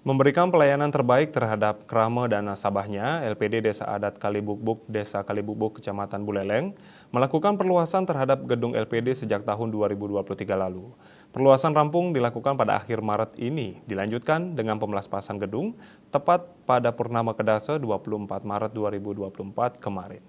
Memberikan pelayanan terbaik terhadap kerama dan nasabahnya, LPD Desa Adat Kalibukbuk, Desa Kalibukbuk, Kecamatan Buleleng, melakukan perluasan terhadap gedung LPD sejak tahun 2023 lalu. Perluasan rampung dilakukan pada akhir Maret ini, dilanjutkan dengan pemelaspasan gedung, tepat pada Purnama Kedasa 24 Maret 2024 kemarin.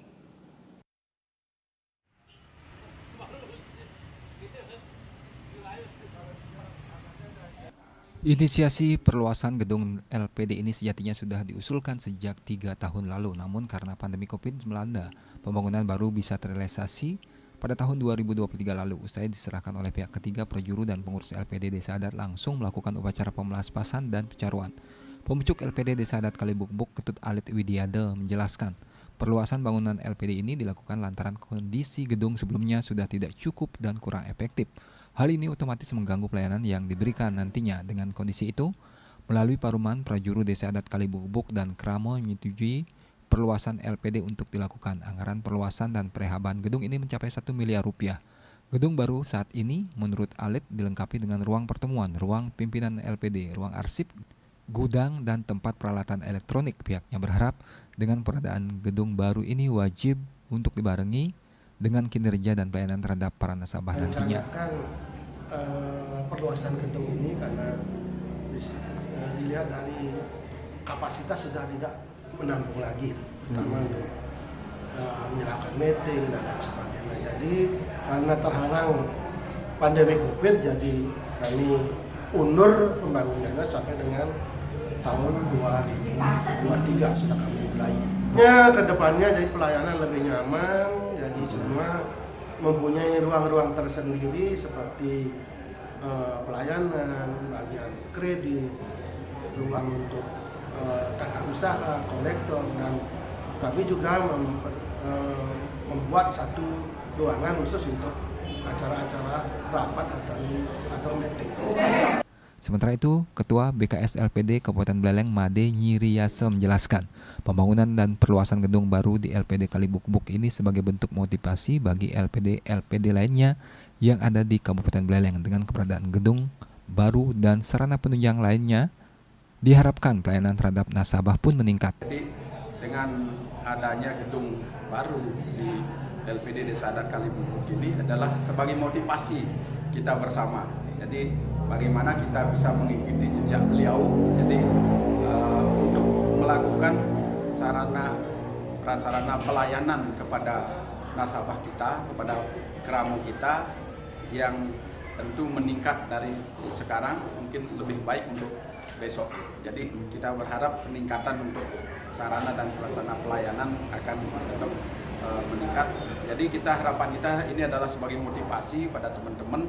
Inisiasi perluasan gedung LPD ini sejatinya sudah diusulkan sejak 3 tahun lalu, namun karena pandemi COVID melanda, pembangunan baru bisa terrealisasi pada tahun 2023 lalu. Usai diserahkan oleh pihak ketiga, prajuru dan pengurus LPD Desa Adat langsung melakukan upacara pemelaspasan dan pencaruan. Pemucuk LPD Desa Adat Kalibukbuk, Ketut Alit Widiade, menjelaskan, perluasan bangunan LPD ini dilakukan lantaran kondisi gedung sebelumnya sudah tidak cukup dan kurang efektif. Hal ini otomatis mengganggu pelayanan yang diberikan nantinya. Dengan kondisi itu, melalui Paruman, prajuru Desa Adat Kalibukbuk dan Kramo menyetujui perluasan LPD untuk dilakukan. Anggaran perluasan dan prehaban gedung ini mencapai 1 miliar rupiah. Gedung baru saat ini menurut Alit dilengkapi dengan ruang pertemuan, ruang pimpinan LPD, ruang arsip, gudang, dan tempat peralatan elektronik. Pihaknya berharap dengan peradaan gedung baru ini wajib untuk dibarengi dengan kinerja dan pelayanan terhadap para nasabah nantinya. Perluasan gedung ini karena dilihat dari kapasitas sudah tidak menampung lagi, terutama untuk menyerahkan meeting dan lain sebagainya. Jadi karena terhalang pandemi COVID, jadi kami undur pembangunannya sampai dengan tahun 2023 sudah kami mulai. Ya, kedepannya jadi pelayanan lebih nyaman, jadi semua mempunyai ruang-ruang tersendiri seperti pelayanan, bagian kredit, ruang untuk tata usaha, kolektor, dan kami juga membuat satu ruangan khusus untuk acara-acara rapat atau meeting. Sementara itu, Ketua BKS LPD Kabupaten Buleleng Made Nyiriyase menjelaskan, pembangunan dan perluasan gedung baru di LPD Kalibukbuk ini sebagai bentuk motivasi bagi LPD lainnya yang ada di Kabupaten Buleleng. Dengan keberadaan gedung baru dan sarana penunjang lainnya, diharapkan pelayanan terhadap nasabah pun meningkat. Jadi dengan adanya gedung baru di LPD Desa Adat Kalibukbuk ini adalah sebagai motivasi kita bersama. Jadi bagaimana kita bisa mengikuti jejak beliau. Jadi untuk melakukan prasarana pelayanan kepada nasabah kita, kepada keramo kita yang tentu meningkat dari sekarang, mungkin lebih baik untuk besok. Jadi kita berharap peningkatan untuk sarana dan prasarana pelayanan akan tetap meningkat. Jadi harapan kita ini adalah sebagai motivasi pada teman-teman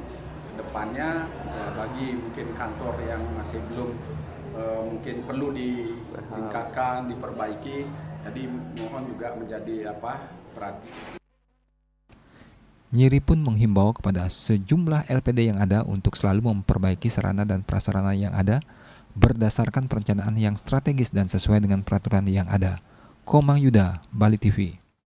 depannya bagi mungkin kantor yang masih belum mungkin perlu ditingkatkan, diperbaiki. Jadi mohon juga menjadi perhatian. Nyiri pun menghimbau kepada sejumlah LPD yang ada untuk selalu memperbaiki sarana dan prasarana yang ada berdasarkan perencanaan yang strategis dan sesuai dengan peraturan yang ada. Komang Yuda, Bali TV.